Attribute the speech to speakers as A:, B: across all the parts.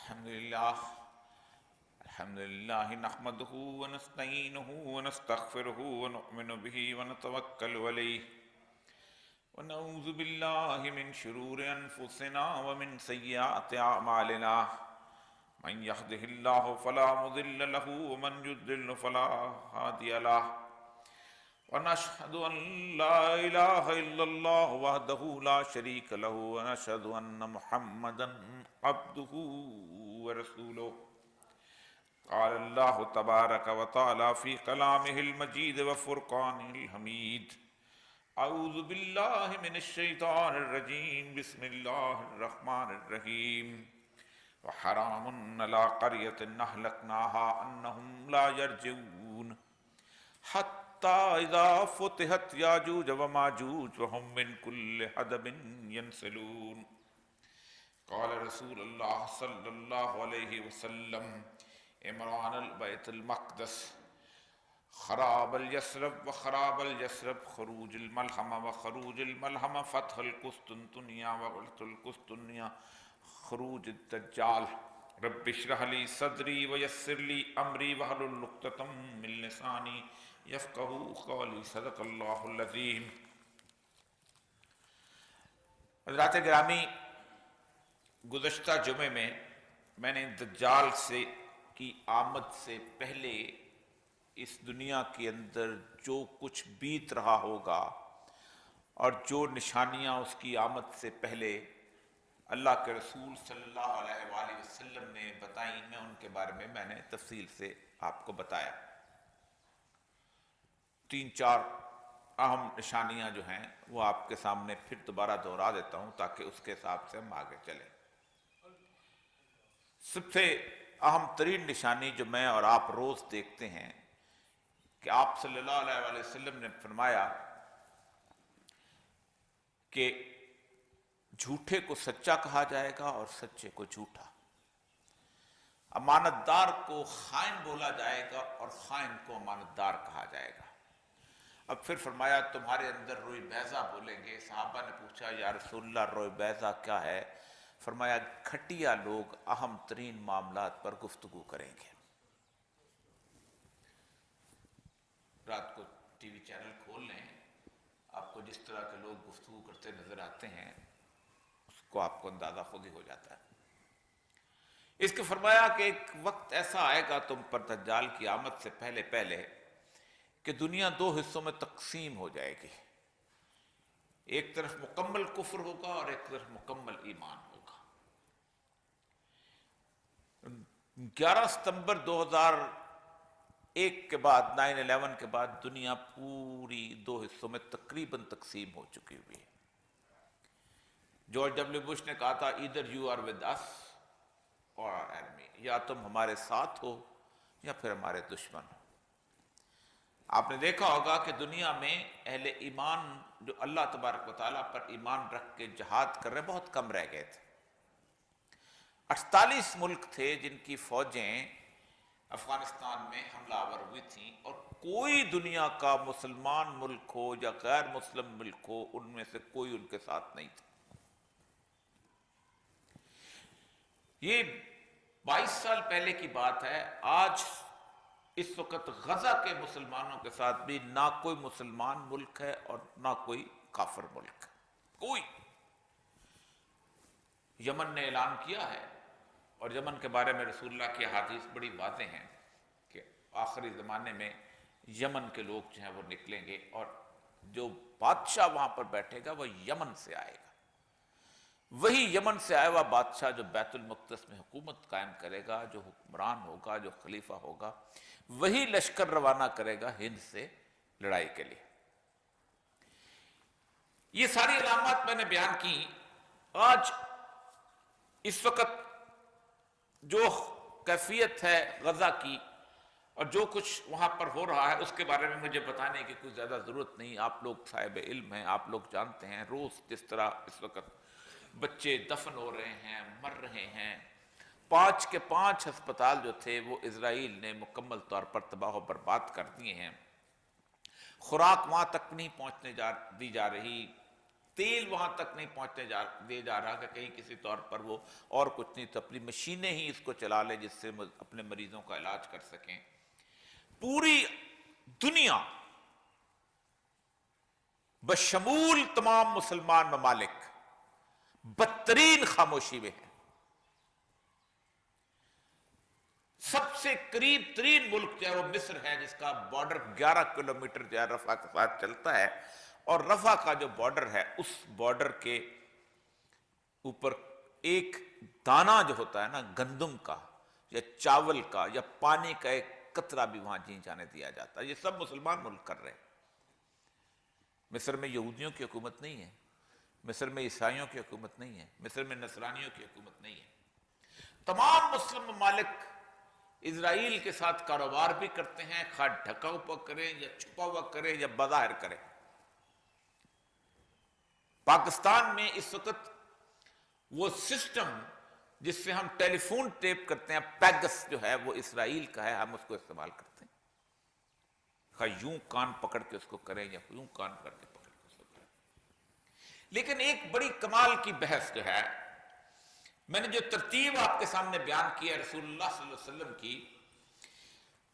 A: الحمد لله نحمده ونستعينه ونستغفره ونؤمن به ونتوكل عليه ونعوذ بالله من شرور أنفسنا ومن سيئات أعمالنا من يهده الله فلا مضل له ومن يضلل فلا هادي له ونشهد أن لا إله إلا الله وحده لا شريك له ونشهد أن محمدا عبده ورسوله قال الله تبارك وتعالى في كلامه المجيد وفرقانه الحميد أعوذ بالله من الشيطان الرجيم بسم الله الرحمن الرحيم وحرام على قرية أهلكناها أنهم لا يرجعون حتى إذا فتحت ياجوج وماجوج وهم من كل حدب ينسلون قال رسول الله صلى الله عليه وسلم عمران البيت المقدس خراب اليسرب وخراب اليسرب خروج الملحمة وخروج الملحمة فتح القسطنطنية وفتح القسطنطنية خروج الدجال رب اشرح لي صدري ويسر لي امري واحلل عقدة من لساني يفقهوا قولي صدق اللہ العظیم۔ حضرات گرامی، گزشتہ جمعے میں نے دجال کی آمد سے پہلے اس دنیا کے اندر جو کچھ بیت رہا ہوگا اور جو نشانیاں اس کی آمد سے پہلے اللہ کے رسول صلی اللہ علیہ وآلہ وسلم نے بتائیں، میں ان کے بارے میں نے تفصیل سے آپ کو بتایا۔ 3-4 اہم نشانیاں جو ہیں وہ آپ کے سامنے پھر دوبارہ دہرا دیتا ہوں تاکہ اس کے حساب سے ہم آگے چلیں۔ سب سے اہم ترین نشانی جو میں اور آپ روز دیکھتے ہیں کہ آپ صلی اللہ علیہ وآلہ وسلم نے فرمایا کہ جھوٹے کو سچا کہا جائے گا اور سچے کو جھوٹا، امانت دار کو خائن بولا جائے گا اور خائن کو امانت دار کہا جائے گا۔ اب پھر فرمایا تمہارے اندر روئی بیضہ بولیں گے۔ صحابہ نے پوچھا یا رسول اللہ روئی بیضہ کیا ہے؟ فرمایا گھٹیا لوگ اہم ترین معاملات پر گفتگو کریں گے۔ رات کو ٹی وی چینل کھول لیں، آپ کو جس طرح کے لوگ گفتگو کرتے نظر آتے ہیں اس کو آپ کو اندازہ خود ہی ہو جاتا ہے۔ اس کے فرمایا کہ ایک وقت ایسا آئے گا تم پر دجال کی آمد سے پہلے کہ دنیا 2 حصوں میں تقسیم ہو جائے گی، ایک طرف مکمل کفر ہوگا اور ایک طرف مکمل ایمان ہوگا۔ 11 ستمبر 2001 کے بعد 9/11 کے بعد دنیا پوری 2 حصوں میں تقریباً تقسیم ہو چکی ہوئی ہے۔ جارج ڈبلیو بش نے کہا تھا either you are with us or our enemy، یا تم ہمارے ساتھ ہو یا پھر ہمارے دشمن ہو۔ آپ نے دیکھا ہوگا کہ دنیا میں اہل ایمان جو اللہ تبارک و تعالیٰ پر ایمان رکھ کے جہاد کر رہے بہت کم رہ گئے تھے۔ 48 ملک تھے جن کی فوجیں افغانستان میں حملہ آور ہوئی تھیں، اور کوئی دنیا کا مسلمان ملک ہو یا غیر مسلم ملک ہو ان میں سے کوئی ان کے ساتھ نہیں تھا۔ یہ 22 سال پہلے کی بات ہے۔ آج اس وقت غزہ کے مسلمانوں کے ساتھ بھی نہ کوئی مسلمان ملک ہے اور نہ کوئی کافر ملک ہے، کوئی۔ یمن نے اعلان کیا ہے، اور یمن کے بارے میں رسول اللہ کی احادیث بڑی واضح ہیں کہ آخری زمانے میں یمن کے لوگ جو ہیں وہ نکلیں گے، اور جو بادشاہ وہاں پر بیٹھے گا وہ یمن سے آئے گا، وہی یمن سے آیا ہوا بادشاہ جو بیت المقدس میں حکومت قائم کرے گا، جو حکمران ہوگا، جو خلیفہ ہوگا، وہی لشکر روانہ کرے گا ہند سے لڑائی کے لیے۔ یہ ساری علامات میں نے بیان کی۔ آج اس وقت جو کیفیت ہے غزہ کی اور جو کچھ وہاں پر ہو رہا ہے اس کے بارے میں مجھے بتانے کی کوئی زیادہ ضرورت نہیں، آپ لوگ صاحب علم ہیں، آپ لوگ جانتے ہیں۔ روز جس طرح اس وقت بچے دفن ہو رہے ہیں، مر رہے ہیں۔ 5 کے 5 ہسپتال جو تھے وہ اسرائیل نے مکمل طور پر تباہ و برباد کر دیے ہیں۔ خوراک وہاں تک نہیں پہنچنے دی جا رہی، تیل وہاں تک نہیں پہنچنے دے جا رہا کہ کہیں کسی طور پر وہ اور کچھ نہیں تو اپنی مشینیں ہی اس کو چلا لے جس سے اپنے مریضوں کا علاج کر سکیں. پوری دنیا بشمول تمام مسلمان ممالک بدترین خاموشی میں ہے. سب سے قریب ترین ملک جو ہے وہ مصر ہے جس کا بارڈر 11 کلومیٹر جو ہے رفح کے ساتھ چلتا ہے, اور رفح کا جو بارڈر ہے اس بارڈر کے اوپر ایک دانہ جو ہوتا ہے نا گندم کا یا چاول کا یا پانی کا ایک قطرہ بھی وہاں نہیں جانے دیا جاتا. یہ سب مسلمان ملک کر رہے ہیں. مصر میں یہودیوں کی حکومت نہیں ہے, مصر میں عیسائیوں کی حکومت نہیں ہے, مصر میں نصرانیوں کی حکومت نہیں ہے. تمام مسلم ممالک اسرائیل کے ساتھ کاروبار بھی کرتے ہیں, خواہ ڈھکا ہوا کریں یا چھپا ہوا کریں یا بظاہر کریں. پاکستان میں اس وقت وہ سسٹم جس سے ہم ٹیلی فون ٹیپ کرتے ہیں, پیگس جو ہے وہ اسرائیل کا ہے, ہم اس کو استعمال کرتے ہیں. خواہ یوں کان پکڑ کے اس کو کریں یا یوں کان پکڑ کے اس کو کریں. لیکن ایک بڑی کمال کی بحث جو ہے, میں نے جو ترتیب آپ کے سامنے بیان کی ہے رسول اللہ صلی اللہ علیہ وسلم کی,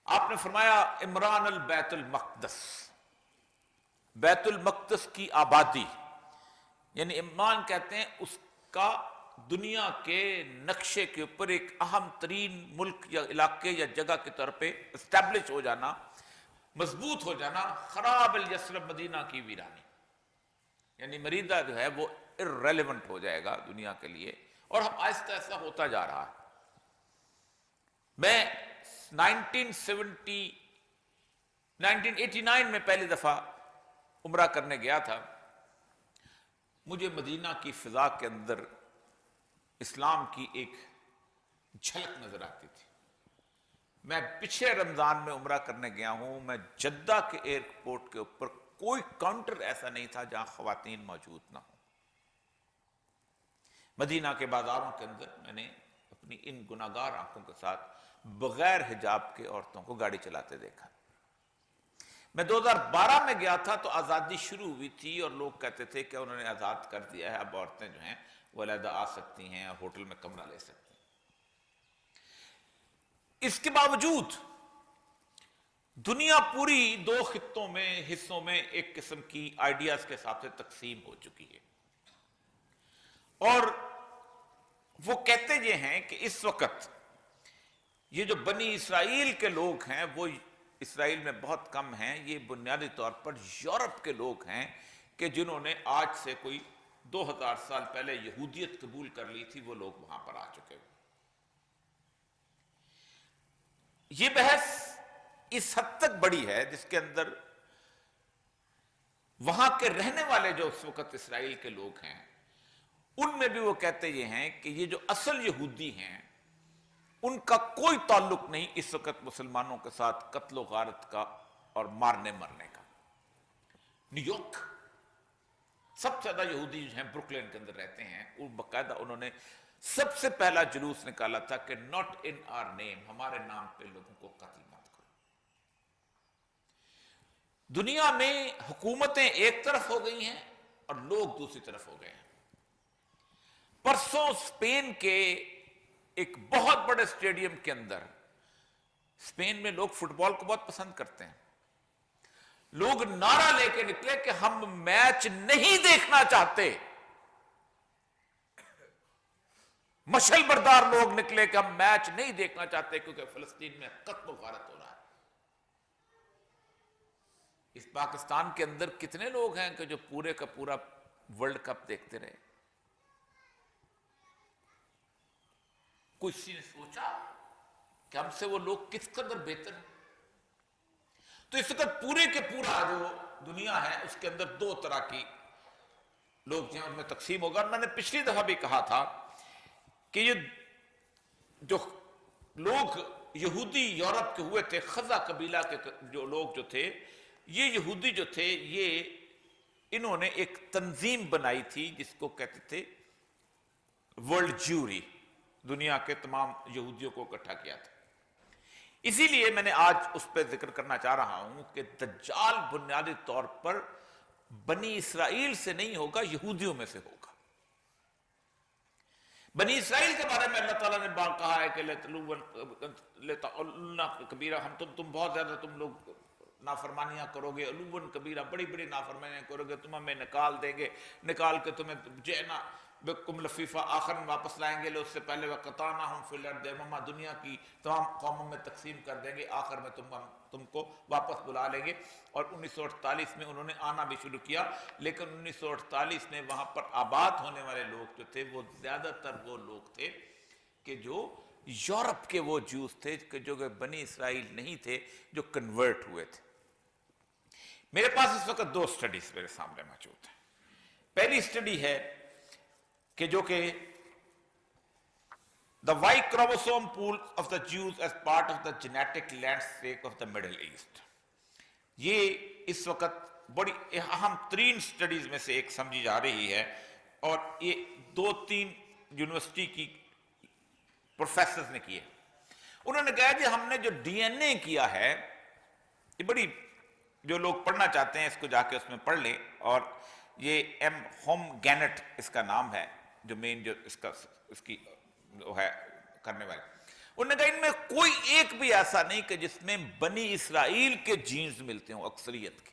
A: آپ نے فرمایا عمران البیت المقدس, بیت المقدس کی آبادی, یعنی عمران کہتے ہیں اس کا دنیا کے نقشے کے اوپر ایک اہم ترین ملک یا علاقے یا جگہ کے طور پہ اسٹیبلش ہو جانا, مضبوط ہو جانا. خراب الیثرب مدینہ کی ویرانی, یعنی مریدہ جو ہے وہ irrelevant ہو جائے گا دنیا کے لیے, اور ہم آہستہ آہستہ ہوتا جا رہا ہے. میں 1989 میں پہلی دفعہ عمرہ کرنے گیا تھا. مجھے مدینہ کی فضا کے اندر اسلام کی ایک جھلک نظر آتی تھی. میں پچھلے رمضان میں عمرہ کرنے گیا ہوں, میں جدہ کے ایئرپورٹ کے اوپر کوئی کاؤنٹر ایسا نہیں تھا جہاں خواتین موجود نہ ہوں. مدینہ کے بازاروں کے اندر میں نے اپنی ان گناہگار آنکھوں کے ساتھ بغیر حجاب کے عورتوں کو گاڑی چلاتے دیکھا. میں 2012 میں گیا تھا تو آزادی شروع ہوئی تھی اور لوگ کہتے تھے کہ انہوں نے آزاد کر دیا ہے, اب عورتیں جو ہیں وہ علیحدہ آ سکتی ہیں اور ہوٹل میں کمرہ لے سکتی ہیں. اس کے باوجود دنیا پوری 2 خطوں میں حصوں میں ایک قسم کی آئیڈیاز کے حساب سے تقسیم ہو چکی ہے. اور وہ کہتے یہ ہیں کہ اس وقت یہ جو بنی اسرائیل کے لوگ ہیں وہ اسرائیل میں بہت کم ہیں, یہ بنیادی طور پر یورپ کے لوگ ہیں کہ جنہوں نے آج سے کوئی 2000 سال پہلے یہودیت قبول کر لی تھی, وہ لوگ وہاں پر آ چکے ہوئے. یہ بحث اس حد تک بڑی ہے جس کے اندر وہاں کے رہنے والے جو اس وقت اسرائیل کے لوگ ہیں ان میں بھی وہ کہتے یہ ہیں کہ یہ جو اصل یہودی ہیں ان کا کوئی تعلق نہیں اس وقت مسلمانوں کے ساتھ قتل و غارت کا اور مارنے مرنے کا. نیو یارک سب سے زیادہ یہودی جو ہیں بروکلین کے اندر رہتے ہیں, اور باقاعدہ انہوں نے سب سے پہلا جلوس نکالا تھا کہ ناٹ ان آر نیم, ہمارے نام پہ لوگوں کو قتل مت کرو. دنیا میں حکومتیں ایک طرف ہو گئی ہیں اور لوگ دوسری طرف ہو گئے ہیں. پرسوں اسپین کے ایک بہت بڑے اسٹیڈیم کے اندر, اسپین میں لوگ فٹ بال کو بہت پسند کرتے ہیں, لوگ نعرہ لے کے نکلے کہ ہم میچ نہیں دیکھنا چاہتے. مشل بردار لوگ نکلے کہ ہم میچ نہیں دیکھنا چاہتے کیونکہ فلسطین میں قتل و غارت ہو رہا ہے. اس پاکستان کے اندر کتنے لوگ ہیں کہ جو پورے کا پورا ورلڈ کپ دیکھتے رہے؟ کسی نے سوچا کہ ہم سے وہ لوگ کس قدر بہتر ہیں؟ تو اس وقت پورے کے پورا جو دنیا ہے اس کے اندر 2 طرح کی لوگ ہیں, ان میں تقسیم ہوگا. میں نے پچھلی دفعہ بھی کہا تھا کہ یہ جو لوگ یہودی یورپ کے ہوئے تھے, خزا قبیلہ کے جو لوگ جو تھے, یہ یہودی جو تھے یہ انہوں نے ایک تنظیم بنائی تھی جس کو کہتے تھے ورلڈ جیوری, دنیا کے تمام یہودیوں کو اکٹھا کیا تھا. اسی لیے میں نے آج اس پہ ذکر کرنا چاہ رہا ہوں کہ دجال بنیادی طور پر بنی اسرائیل سے نہیں ہوگا، یہودیوں میں سے ہوگا۔ بنی اسرائیل کے بارے میں اللہ تعالیٰ نے بات کہا ہے کہ کبیرہ، تم بہت زیادہ تم لوگ نافرمانیاں کرو گے، علوًا کبیرہ، بڑی بڑی نافرمانیاں کرو گے، تم ہمیں نکال دیں گے، نکال کے تمہیں جئنا بکم لفیفہ، آخر میں واپس لائیں گے، اس سے پہلے وقطعناہم فی الارض، دنیا کی تمام قوموں میں تقسیم کر دیں گے، آخر میں تم کو واپس بلا لیں گے۔ اور 1948 میں انہوں نے آنا بھی شروع کیا، لیکن 1948 میں وہاں پر آباد ہونے والے لوگ جو تھے وہ زیادہ تر وہ لوگ تھے کہ جو یورپ کے وہ جوز تھے کہ جو کہ بنی اسرائیل نہیں تھے، جو کنورٹ ہوئے تھے۔ میرے پاس اس وقت 2 سٹڈیز میرے سامنے موجود ہیں۔ پہلی سٹڈی ہے کہ جو کہ the Y chromosome pool of the Jews as part of the genetic landscape of the Middle East۔ یہ اس وقت بڑی اہم ترین سٹڈیز میں سے ایک سمجھی جا رہی ہے، اور یہ 2-3 یونیورسٹی کی پروفیسرز نے کی ہے۔ انہوں نے کہا کہ ہم نے جو ڈی این اے کیا ہے، یہ بڑی، جو لوگ پڑھنا چاہتے ہیں اس کو جا کے اس میں پڑھ لیں، اور یہ ایم ہوم گینٹ اس کا نام ہے، جو مین جو اس کی ہے کرنے والے۔ انہوں نے کہا ان میں کوئی ایک بھی ایسا نہیں کہ جس میں بنی اسرائیل کے جینز ملتے ہوں اکثریت کے۔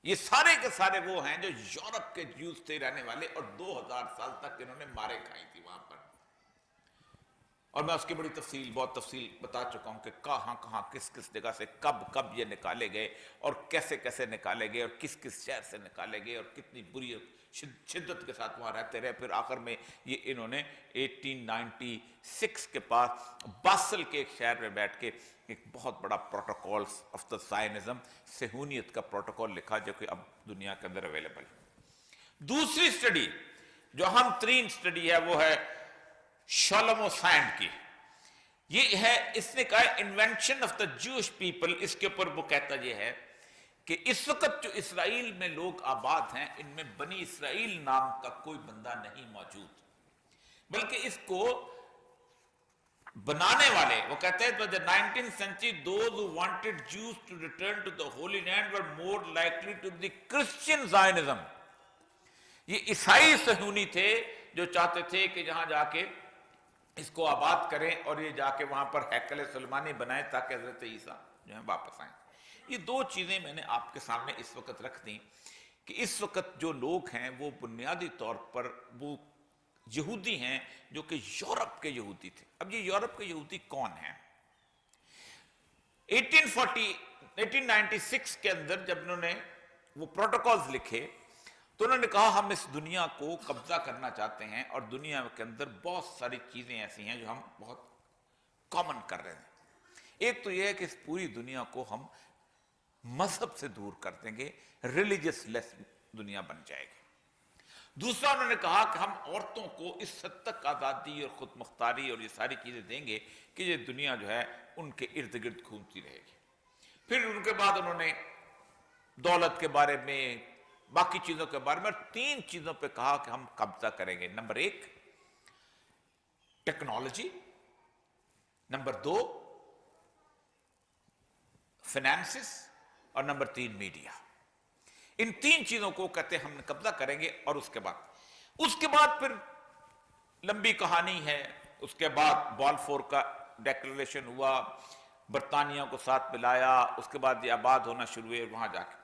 A: یہ سارے کے سارے وہ ہیں جو یورپ کے جیوز تھے رہنے والے، اور 2000 سال تک انہوں نے مارے کھائی تھی وہاں پر۔ اور میں اس کی بڑی بہت تفصیل بتا چکا ہوں کہ کہاں کہاں کس کس جگہ سے کب یہ نکالے گئے، اور کیسے کیسے نکالے گئے، اور کس کس شہر سے نکالے گئے، اور کتنی بری شدت کے ساتھ وہاں رہتے رہے۔ پھر آخر میں یہ انہوں نے 1896 کے پاس باسل کے ایک شہر میں بیٹھ کے ایک بہت بڑا پروٹوکولز آف دا زائنزم، صہیونیت کا پروٹوکول لکھا، جو کہ اب دنیا کے اندر اویلیبل ہے۔ دوسری سٹڈی جو اہم ترین سٹڈی ہے وہ ہے شالومو سینڈ کی۔ یہ ہے، اس نے کہا انوینشن آف دا جوش پیپل۔ اس کے اوپر وہ کہتا یہ ہے کہ اس وقت جو اسرائیل میں لوگ آباد ہیں، ان میں بنی اسرائیل نام کا کوئی بندہ نہیں موجود، بلکہ اس کو بنانے والے، وہ کہتے ہیں by the 19th century those who wanted Jews to return to the Holy Land were more likely to be Christian Zionism۔ یہ عیسائی صہیونی تھے جو چاہتے تھے کہ جہاں جا کے اس کو آباد کریں، اور یہ جا کے وہاں پر ہیکل سلیمانی بنائیں تاکہ حضرت عیسیٰ جو ہیں واپس آئیں۔ یہ 2 چیزیں میں نے آپ کے سامنے اس وقت رکھ دیں کہ اس وقت جو لوگ ہیں وہ بنیادی طور پر وہ یہودی ہیں جو کہ یورپ کے یہودی تھے۔ اب یہ یورپ کے یہودی کون ہیں؟ 1896 کے اندر جب انہوں نے وہ پروٹوکولز لکھے تو انہوں نے کہا ہم اس دنیا کو قبضہ کرنا چاہتے ہیں، اور دنیا کے اندر بہت ساری چیزیں ایسی ہیں جو ہم بہت کامن کر رہے ہیں۔ ایک تو یہ ہے کہ اس پوری دنیا کو ہم مذہب سے دور کر دیں گے، ریلیجس لیس دنیا بن جائے گی۔ دوسرا انہوں نے کہا کہ ہم عورتوں کو اس حد تک آزادی اور خود مختاری اور یہ ساری چیزیں دیں گے کہ یہ دنیا جو ہے ان کے ارد گرد گھومتی رہے گی۔ پھر ان کے بعد انہوں نے دولت کے بارے میں، باقی چیزوں کے بارے میں، 3 چیزوں پہ کہا کہ ہم قبضہ کریں گے۔ نمبر 1 ٹیکنالوجی، نمبر 2 فائنانسز، اور نمبر 3 میڈیا۔ ان 3 چیزوں کو کہتے ہیں ہم قبضہ کریں گے۔ اور اس کے بعد پھر لمبی کہانی ہے۔ اس کے بعد بالفور کا ڈیکلریشن ہوا، برطانیہ کو ساتھ ملایا، اس کے بعد یہ آباد ہونا شروع ہوئے وہاں جا کے۔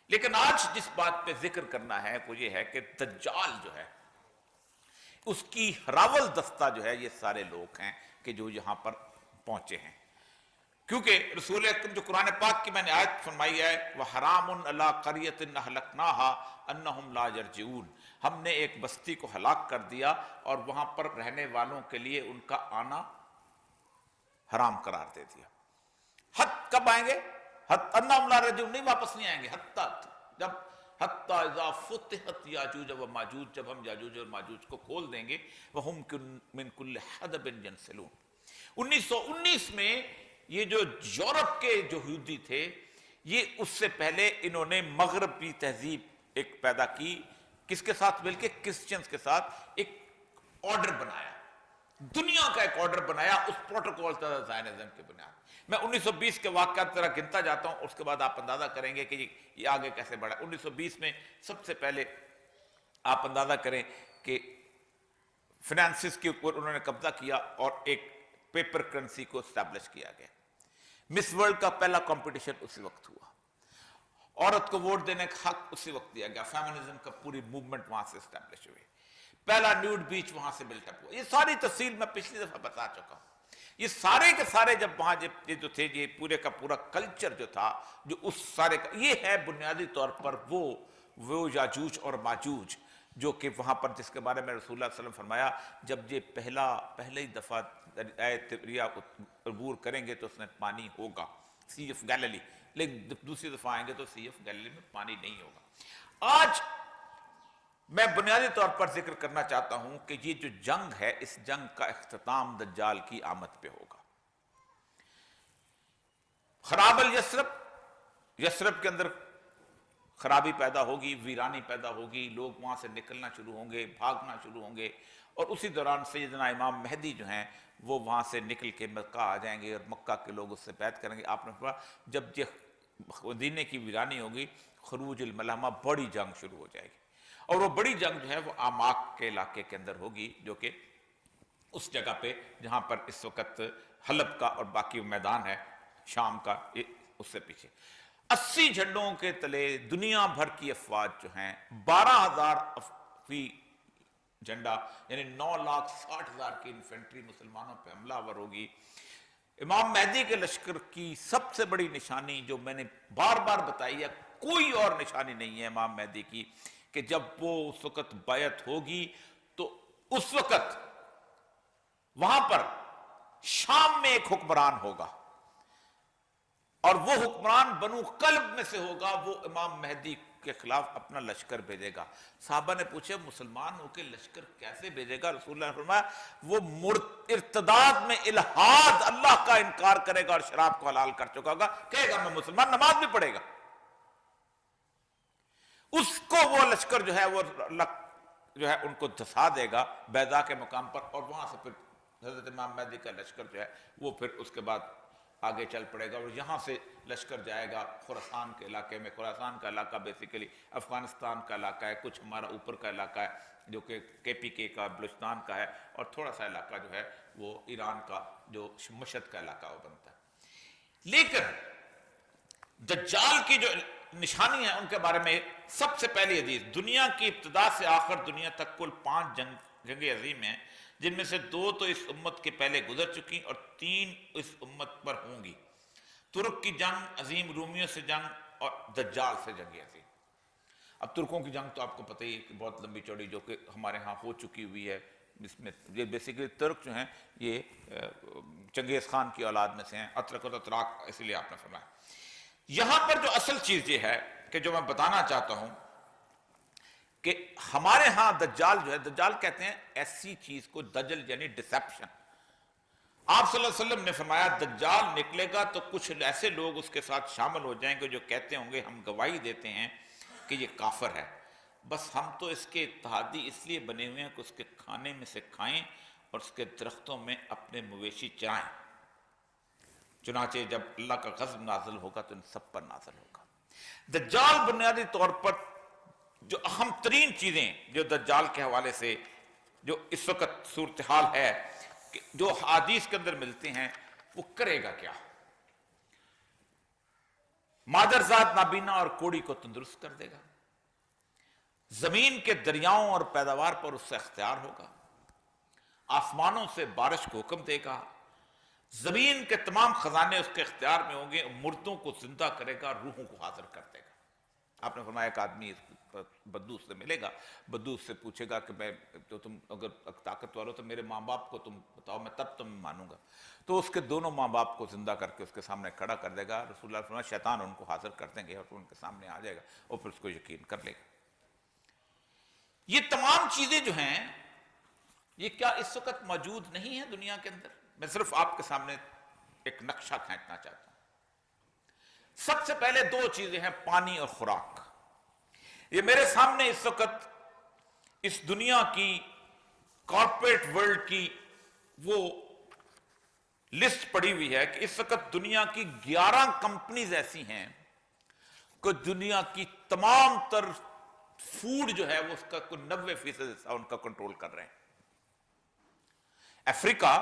A: لیکن آج جس بات پہ ذکر کرنا ہے وہ یہ ہے کہ دجال جو ہے اس کی راول دستہ جو ہے یہ سارے لوگ ہیں کہ جو یہاں پر پہنچے ہیں، کیونکہ رسول اکرم جو قرآن پاک کی میں نے آیت فرمائی ہے وَحَرَامٌ عَلَىٰ قَرْيَةٍ أَهْلَكْنَاهَا أَنَّهُمْ لَا يَرْجِعُونَ، ہم نے ایک بستی کو ہلاک کر دیا اور وہاں پر رہنے والوں کے لیے ان کا آنا حرام قرار دے دیا۔ حد کب آئیں گے؟ أَنَّهُمْ لَا يَرْجِعُونَ، نہیں واپس نہیں آئیں گے، حتیٰ اذا فتحت یاجوج و ماجوج، جب ہم یاجوج اور ماجوج کو کھول دیں گے، وَهُمْ مِنْ كُلِّ حَدَبٍ يَنْسِلُونَ۔ 1919 میں یہ جو یورپ کے جو یہودی تھے، یہ اس سے پہلے انہوں نے مغربی تہذیب ایک پیدا کی، کس کے ساتھ مل کے؟ کرسچنز کے ساتھ ایک آرڈر بنایا دنیا کا ایک آرڈر بنایا اس پروٹوکول تھا زائنزم کی بنیاد. میں 1920 کے واقعات طرح گنتا جاتا ہوں, اس کے بعد آپ اندازہ کریں گے کہ یہ آگے کیسے بڑھا. 1920 میں سب سے پہلے آپ اندازہ کریں کہ فنانسز کے اوپر انہوں نے قبضہ کیا اور ایک پیپر کرنسی کو اسٹیبلش کیا گیا. مس ورلڈ کا پہلا کمپٹیشن اسی وقت ہوا, عورت کو ووٹ دینے کا حق اسی وقت دیا گیا, فیمنزم کا پوری موومنٹ وہاں سے اسٹیبلش ہوئی, پہلا نیوڈ بیچ وہاں سے بلٹ اپ ہوا. یہ ساری تفصیل میں پچھلی دفعہ بتا چکا ہوں. یہ سارے کے سارے جب وہاں یہ جو تھے, یہ پورے کا پورا کلچر جو تھا, جو اس سارے کا, یہ ہے بنیادی طور پر وہ یاجوج اور ماجوج جو کہ وہاں پر, جس کے بارے میں رسول اللہ صلی اللہ علیہ وسلم فرمایا جب یہ پہلی دفعہ تبریہ عبور کریں گے تو اس میں پانی ہوگا, سی آف گیلیلی, لیکن دوسری دفعہ آئیں گے تو سی آف گیلیلی میں پانی نہیں ہوگا. آج میں بنیادی طور پر ذکر کرنا چاہتا ہوں کہ یہ جو جنگ ہے, اس جنگ کا اختتام دجال کی آمد پہ ہوگا. خراب الیثرب, یثرب کے اندر خرابی پیدا ہوگی, ویرانی پیدا ہوگی, لوگ وہاں سے نکلنا شروع ہوں گے, بھاگنا شروع ہوں گے, اور اسی دوران سیدنا امام مہدی جو ہیں وہ وہاں سے نکل کے مکہ آ جائیں گے, اور مکہ کے لوگ اس سے بیعت کریں گے. آپ نے فرمایا جب یہ مدینے کی ویرانی ہوگی, خروج الملحمہ, بڑی جنگ شروع ہو جائے گی, اور وہ بڑی جنگ جو ہے وہ آماک کے علاقے کے اندر ہوگی, جو کہ اس جگہ پہ جہاں پر اس وقت حلب کا اور باقی میدان ہے شام کا, اس سے پیچھے 80 جھنڈوں کے تلے دنیا بھر کی افواج جو ہیں, 12,000 فی جھنڈا, یعنی 9,60,000 کی انفینٹری مسلمانوں پہ حملہ آور ہوگی. امام مہدی کے لشکر کی سب سے بڑی نشانی جو میں نے بار بار بتائی ہے, کوئی اور نشانی نہیں ہے امام مہدی کی, کہ جب وہ اس وقت بیعت ہوگی تو اس وقت وہاں پر شام میں ایک حکمران ہوگا, اور وہ حکمران بنو کلب میں سے ہوگا, وہ امام مہدی کے خلاف اپنا لشکر بھیجے گا. صحابہ نے پوچھے مسلمان ہو کے لشکر کیسے بھیجے گا؟ رسول اللہ نے فرمایا وہ ارتداد میں الہاد, اللہ کا انکار کرے گا اور شراب کو حلال کر چکا ہوگا, کہے گا میں مسلمان, نماز بھی پڑھے گا. اس کو وہ لشکر جو ہے وہ اللہ جو ہے ان کو دھسا دے گا بیضا کے مقام پر, اور وہاں سے پھر حضرت امام مہدی کا لشکر جو ہے وہ پھر اس کے بعد آگے چل پڑے گا, اور یہاں سے لشکر جائے گا خراسان کے علاقے میں. خراسان کا علاقہ بیسیکلی افغانستان کا علاقہ ہے, کچھ ہمارا اوپر کا علاقہ ہے جو کہ KPK کا, بلوچستان کا ہے, اور تھوڑا سا علاقہ جو ہے وہ ایران کا جو مشہد کا علاقہ وہ بنتا ہے. لیکن دجال کی جو نشانی ہے ان کے بارے میں سب سے پہلی حدیث, دنیا کی ابتدا سے آخر دنیا تک کل 5 جنگیں عظیم ہیں, جن میں سے 2 تو اس امت کے پہلے گزر چکی اور 3 اس امت پر ہوں گی. ترک کی جنگ عظیم, رومیوں سے جنگ, اور دجال سے جنگ عظیم. اب ترکوں کی جنگ تو آپ کو پتہ ہی ہے کہ بہت لمبی چوڑی, جو کہ ہمارے ہاں ہو چکی ہوئی ہے. اس میں یہ بیسیکلی ترک جو ہیں یہ چنگیز خان کی اولاد میں سے ہیں, اترک و اتراک, اسی لیے آپ نے فرمایا. یہاں پر جو اصل چیز یہ ہے کہ جو میں بتانا چاہتا ہوں کہ ہمارے ہاں دجال جو ہے, دجال کہتے ہیں ایسی چیز کو, دجل یعنی ڈسیپشن. آپ صلی اللہ علیہ وسلم نے فرمایا دجال نکلے گا تو کچھ ایسے لوگ اس کے ساتھ شامل ہو جائیں گے جو کہتے ہوں گے ہم گواہی دیتے ہیں کہ یہ کافر ہے, بس ہم تو اس کے اتحادی اس لیے بنے ہوئے ہیں کہ اس کے کھانے میں سے کھائیں اور اس کے درختوں میں اپنے مویشی چرائیں. چنانچہ جب اللہ کا غضب نازل ہوگا تو ان سب پر نازل ہوگا. دجال بنیادی طور پر جو اہم ترین چیزیں جو دجال کے حوالے سے جو اس وقت صورتحال ہے کہ جو حدیث کے اندر ملتے ہیں, وہ کرے گا کیا؟ مادرزاد نابینا اور کوڑی کو تندرست کر دے گا, زمین کے دریاؤں اور پیداوار پر اس سے اختیار ہوگا, آسمانوں سے بارش کو حکم دے گا, زمین کے تمام خزانے اس کے اختیار میں ہوں گے, مردوں کو زندہ کرے گا, روحوں کو حاضر کر دے گا. آپ نے فرمایا ایک آدمی بدوس سے ملے گا, بدوس سے پوچھے گا کہ میں تو تم اگر طاقتور ہو تو میرے ماں باپ کو تم بتاؤ, میں تب تم مانوں گا. تو اس کے دونوں ماں باپ کو زندہ کر کے اس کے سامنے کھڑا کر دے گا. رسول اللہ فرمایا شیطان ان کو حاضر کر دیں گے اور ان کے سامنے آ جائے گا اور پھر اس کو یقین کر لے گا. یہ تمام چیزیں جو ہیں یہ کیا اس وقت موجود نہیں ہیں دنیا کے اندر؟ میں صرف آپ کے سامنے ایک نقشہ کھینچنا چاہتا ہوں. سب سے پہلے 2 چیزیں ہیں, پانی اور خوراک. یہ میرے سامنے اس وقت اس دنیا کی کارپوریٹ ورلڈ کی وہ لسٹ پڑی ہوئی ہے کہ اس وقت دنیا کی 11 کمپنیز ایسی ہیں کہ دنیا کی تمام تر فوڈ جو ہے وہ اس کا کوئی 90% حصہ ان کا کنٹرول کر رہے ہیں. افریقہ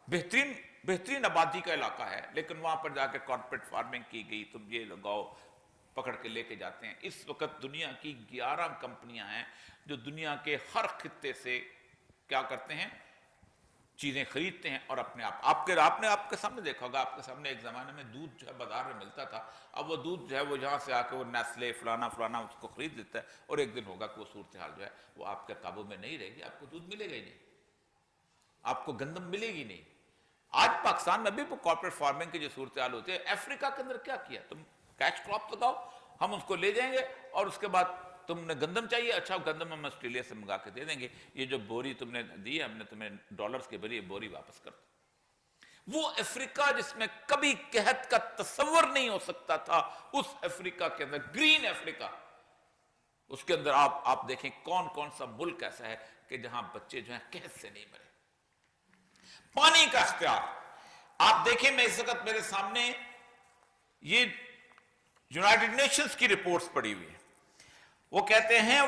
A: بہترین آبادی کا علاقہ ہے، لیکن وہاں پر جا کے کارپوریٹ فارمنگ کی گئی، تم یہ لگاؤ، پکڑ کے لے کے جاتے ہیں. اس وقت دنیا کی 11 کمپنیاں ہیں جو دنیا کے ہر خطے سے کیا کرتے ہیں، چیزیں خریدتے ہیں اور اپنے آپ نے آپ کے سامنے دیکھا ہوگا، آپ کے سامنے ایک زمانے میں دودھ جو ہے بازار میں ملتا تھا، اب وہ دودھ جو ہے وہ یہاں سے آ کے وہ نیسلے فلانا اس کو خرید لیتا ہے، اور ایک دن ہوگا کہ وہ صورتحال جو ہے وہ آپ کے قابو میں نہیں رہے گی، آپ کو دودھ ملے گا ہی نہیں، آپ کو گندم ملے گی نہیں. آج پاکستان میں بھی کارپوریٹ فارمنگ کی جو صورتحال ہوتی ہے، افریقہ کے اندر کیا کیا، تم کیچ کراپ لگاؤ، ہم اس کو لے جائیں گے اور اس کے بعد تم نے گندم چاہیے، اچھا گندم ہم آسٹریلیا سے منگا کے دے دیں گے، یہ جو بوری تم نے دی ہے ہم نے تمہیں ڈالرز کے بری بوری واپس کر دو. وہ افریقہ جس میں کبھی قحط کا تصور نہیں ہو سکتا تھا، اس افریقہ کے اندر، گرین افریقہ، اس کے اندر آپ دیکھیں کون سا ملک ایسا ہے کہ جہاں بچے جو ہیں قحط سے نہیں مرے. پانی کا اختیار آپ دیکھیں، میں اس وقت میرے سامنے یہ یونائٹڈ نیشنز کی رپورٹس پڑی ہوئی ہیں، وہ کہتے ہیں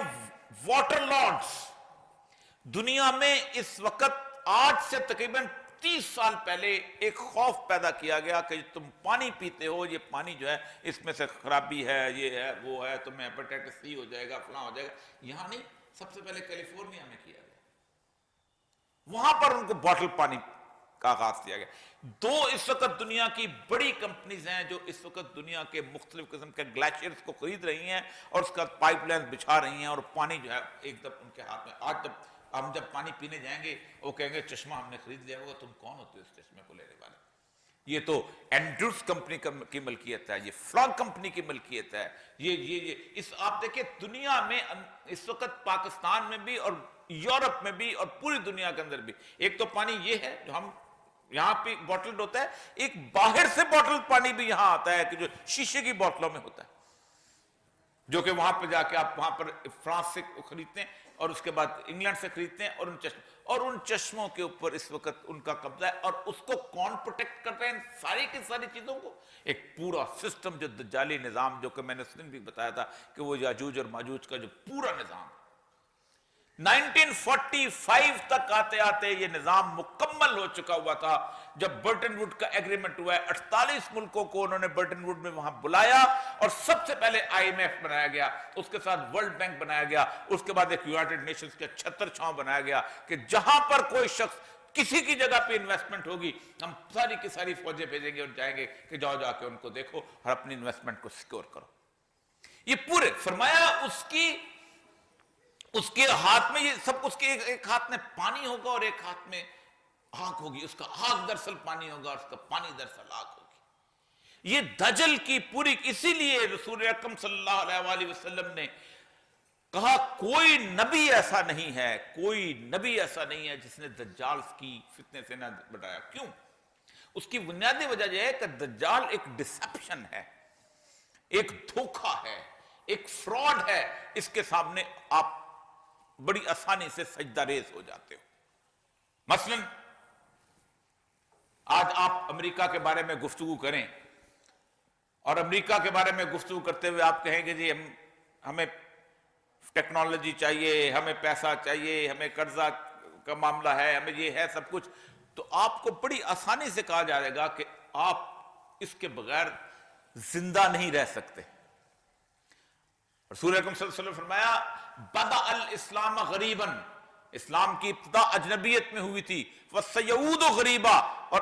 A: واٹر لارڈز دنیا میں اس وقت آج سے تقریباً 30 سال پہلے ایک خوف پیدا کیا گیا کہ تم پانی پیتے ہو، یہ پانی جو ہے اس میں سے خرابی ہے، یہ ہے وہ ہے، تمہیں ہیپاٹائٹس سی ہو جائے گا، فلاں ہو جائے گا. یہاں نہیں، سب سے پہلے کیلیفورنیا میں کیا گیا، وہاں پر ان کو بوٹل پانی کا آغاز کیا گیا. 2 اس وقت دنیا کی بڑی کمپنیز ہیں جو اس وقت دنیا کے مختلف قسم کے گلیشیئرز کو خرید رہی ہیں اور اس کا پائپ لائن بچھا رہی ہیں، اور پانی جو ہے ایک دم ان کے ہاتھ میں. آج ہم جب پانی پینے جائیں گے وہ کہیں گے چشمہ ہم نے خرید لیا ہوگا، تم کون ہوتے ہو اس چشمے کو لینے والے؟ یہ تو اینڈروس کمپنی کی ملکیت ہے، یہ فلاگ کمپنی کی ملکیت ہے، یہ آپ دیکھیں دنیا میں اس وقت پاکستان میں بھی اور یورپ میں بھی اور پوری دنیا کے اندر بھی ایک تو پانی یہ ہے جو ہم یہاں پہ بوٹلڈ ہوتا ہے، ایک باہر سے بوٹل پانی بھی یہاں آتا ہے کہ جو شیشے کی بوتلوں میں ہوتا ہے، جو کہ وہاں پہ جا کے آپ وہاں پر فرانس سے خریدتے ہیں اور اس کے بعد انگلینڈ سے خریدتے ہیں، اور ان چشموں کے اوپر اس وقت ان کا قبضہ ہے. اور اس کو کون پروٹیکٹ کر رہے ہیں، ساری کی ساری چیزوں کو؟ ایک پورا سسٹم جو دجالی نظام، جو کہ میں نے اس دن بھی بتایا تھا کہ وہ یاجوج اور ماجوج کا جو پورا نظام 1945 تک آتے آتے یہ نظام مکمل ہو چکا ہوا تھا. جب برٹن ووڈ کا ایگریمنٹ ہوا ہے، 48 ملکوں کو انہوں نے برٹن ووڈ میں وہاں بلایا، اور سب سے پہلے IMF بنایا گیا، اس کے ساتھ ورلڈ بینک بنایا گیا، اس کے بعد ایک یونائٹڈ نیشنز کا 76 چھاؤں بنایا گیا کہ جہاں پر کوئی شخص کسی کی جگہ پہ انویسٹمنٹ ہوگی، ہم ساری کی ساری فوجیں بھیجیں گے اور جائیں گے کہ جاؤ جا کے ان کو دیکھو اور اپنی انویسٹمنٹ کو سیکور کرو. یہ پورے فرمایا اس کے ہاتھ میں یہ سب، اس کے ایک ہاتھ میں پانی ہوگا اور ایک ہاتھ میں آگ ہوگی، اس کا آگ دراصل پانی ہوگا اور اس کا پانی دراصل آگ ہوگی. یہ دجل کی پوری، اسی لیے رسول اکرم صلی اللہ علیہ وسلم نے کہا کوئی نبی ایسا نہیں ہے، کوئی نبی ایسا نہیں ہے جس نے دجال کی فتنے سے نہ بتایا. کیوں؟ اس کی بنیادی وجہ یہ ہے کہ دجال ایک ڈسپشن ہے، ایک دھوکہ ہے، ایک فراڈ ہے. اس کے سامنے آپ بڑی آسانی سے سجدہ ریز ہو جاتے ہو. مثلا آج آپ امریکہ کے بارے میں گفتگو کریں اور امریکہ کے بارے میں گفتگو کرتے ہوئے آپ کہیں گے جی ہمیں ٹیکنالوجی چاہیے، ہمیں پیسہ چاہیے، ہمیں قرضہ کا معاملہ ہے، ہمیں یہ ہے سب کچھ، تو آپ کو بڑی آسانی سے کہا جائے گا کہ آپ اس کے بغیر زندہ نہیں رہ سکتے. رسول اکرم صلی اللہ علیہ وسلم فرمایا بدأ الاسلام غریبا، اسلام کی ابتدا اجنبیت میں ہوئی تھی، وَسَيَعُودُ غریبا، اور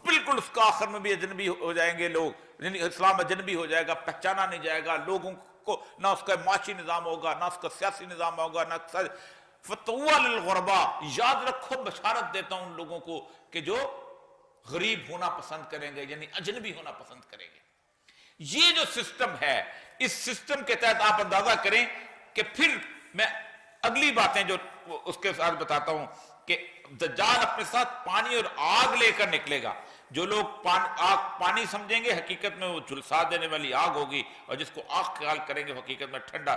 A: بالکل اس کا آخر میں بھی اجنبی ہو جائیں گے لوگ، یعنی اسلام اجنبی ہو جائے گا، پہچانا نہیں جائے گا لوگوں کو، نہ اس کا معاشی نظام ہوگا، نہ اس کا سیاسی نظام ہوگا، نہ فَطُوَّى لِلْغُرَبَاء. یاد رکھو، بشارت دیتا ہوں ان لوگوں کو کہ جو غریب ہونا پسند کریں گے، یعنی اجنبی ہونا پسند کریں گے. یہ جو سسٹم ہے، اس سسٹم کے تحت آپ اندازہ کریں کہ پھر میں اگلی باتیں جو اس کے ساتھ بتاتا ہوں کہ دجال اپنے ساتھ پانی اور آگ لے کر نکلے گا. جو لوگ آگ پانی سمجھیں گے، حقیقت میں وہ جھلسا دینے والی آگ ہوگی، اور جس کو آگ خیال کریں گے حقیقت میں ٹھنڈا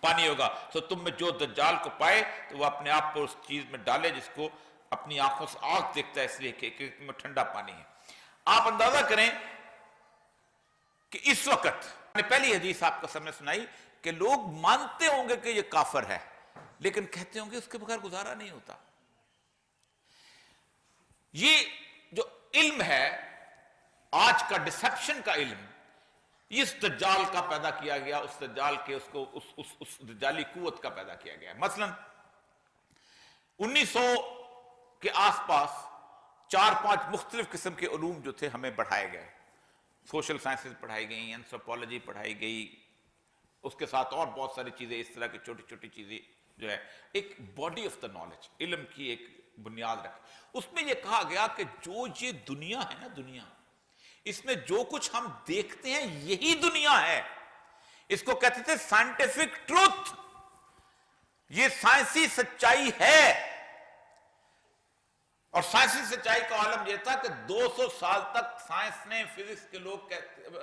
A: پانی ہوگا. تو تم میں جو دجال کو پائے تو وہ اپنے آپ کو اس چیز میں ڈالے جس کو اپنی آنکھوں سے آگ دیکھتا ہے اس لیے کہ میں ٹھنڈا پانی ہے. آپ اندازہ کریں کہ اس وقت میں نے پہلی حدیث آپ کو سامنے سنائی کہ لوگ مانتے ہوں گے کہ یہ کافر ہے لیکن کہتے ہوں گے اس کے بغیر گزارا نہیں ہوتا. یہ جو علم ہے آج کا ڈسپشن کا علم، اس دجال کا پیدا کیا گیا، اس دجال کے اس دجالی قوت کا پیدا کیا گیا. مثلا 1900 کے آس پاس 4-5 مختلف قسم کے علوم جو تھے ہمیں پڑھائے گئے. سوشل سائنسز پڑھائی گئی، اینتھروپولوجی پڑھائی گئی، اس کے ساتھ اور بہت ساری چیزیں، اس طرح کی چھوٹی چھوٹی چیزیں جو ہے ایک باڈی آف دا نالج، علم کی ایک بنیاد رکھ. اس میں یہ کہا گیا کہ جو یہ دنیا ہے نا، دنیا اس میں جو کچھ ہم دیکھتے ہیں یہی دنیا ہے. اس کو کہتے تھے سائنٹیفک ٹروتھ، یہ سائنسی سچائی ہے. اور سائنسی سچائی کا عالم یہ تھا کہ 200 سال تک سائنس نے، فزکس کے لوگ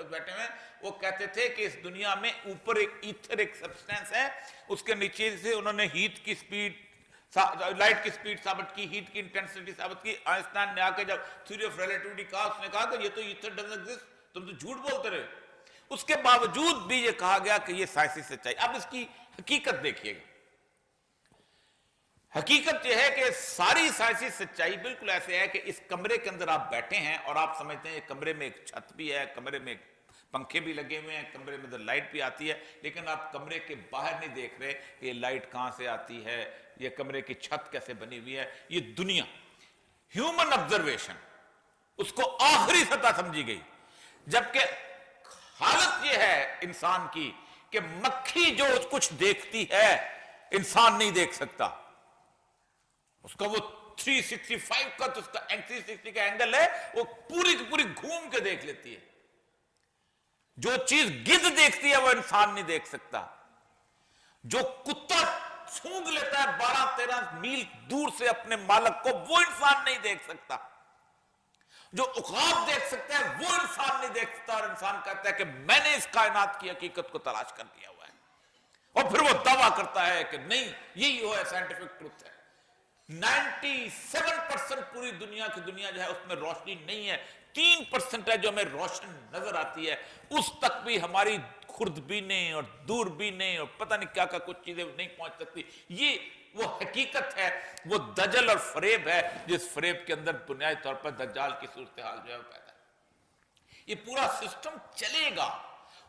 A: بیٹھے ہوئے وہ کہتے تھے کہ اس دنیا میں اوپر ایک ایتھر، ایک سبسٹینس ہے، اس کے نیچے سے انہوں نے ہیٹ کی سپیڈ، لائٹ کی سپیڈ ثابت کی، ہیٹ کی انٹینسٹی ثابت کی. آئنسٹائن نے آ کے جب تھیوری آف ریلیٹیوٹی کہا، اس نے کہا کہ یہ تو ایتھر ڈزنٹ ایگزسٹ، تم تو جھوٹ بولتے رہے. اس کے باوجود بھی یہ کہا گیا کہ یہ سائنسی سچائی. اب اس کی حقیقت دیکھیے گا. حقیقت یہ ہے کہ ساری سائنسی سچائی بالکل ایسے ہے کہ اس کمرے کے اندر آپ بیٹھے ہیں اور آپ سمجھتے ہیں کمرے میں ایک چھت بھی ہے، کمرے میں پنکھے بھی لگے ہوئے ہیں، کمرے میں لائٹ بھی آتی ہے، لیکن آپ کمرے کے باہر نہیں دیکھ رہے کہ یہ لائٹ کہاں سے آتی ہے، یہ کمرے کی چھت کیسے بنی ہوئی ہے. یہ دنیا ہیومن آبزرویشن اس کو آخری سطح سمجھی گئی. جبکہ حالت یہ ہے انسان کی کہ مکھی جو کچھ دیکھتی ہے انسان نہیں دیکھ سکتا. اس کا وہ 365 کا تو اس کا 360 کا اینگل ہے، وہ پوری کی پوری گھوم کے دیکھ لیتی ہے. جو چیز گدھ دیکھتی ہے وہ انسان نہیں دیکھ سکتا. جو کتا سونگھ لیتا ہے 12-13 میل دور سے اپنے مالک کو، وہ انسان نہیں دیکھ سکتا. جو عقاب دیکھ سکتا ہے وہ انسان نہیں دیکھ سکتا. اور انسان کہتا ہے کہ میں نے اس کائنات کی حقیقت کو تلاش کر لیا ہوا ہے، اور پھر وہ دعویٰ کرتا ہے کہ نہیں، یہی وہ ہے سائنٹیفک ٹروتھ ہے. 97% پوری دنیا کی دنیا جو ہے اس میں روشنی نہیں ہے. 3% ہے جو ہمیں روشن نظر آتی ہے، اس تک بھی ہماری خوردبینیں اور دوربینیں اور پتہ نہیں کیا کچھ چیزیں نہیں پہنچ سکتی. یہ وہ حقیقت ہے، وہ دجل اور فریب ہے جس فریب کے اندر بنیادی طور پر دجال کی صورتحال جو ہے وہ پیدا ہے. یہ پورا سسٹم چلے گا.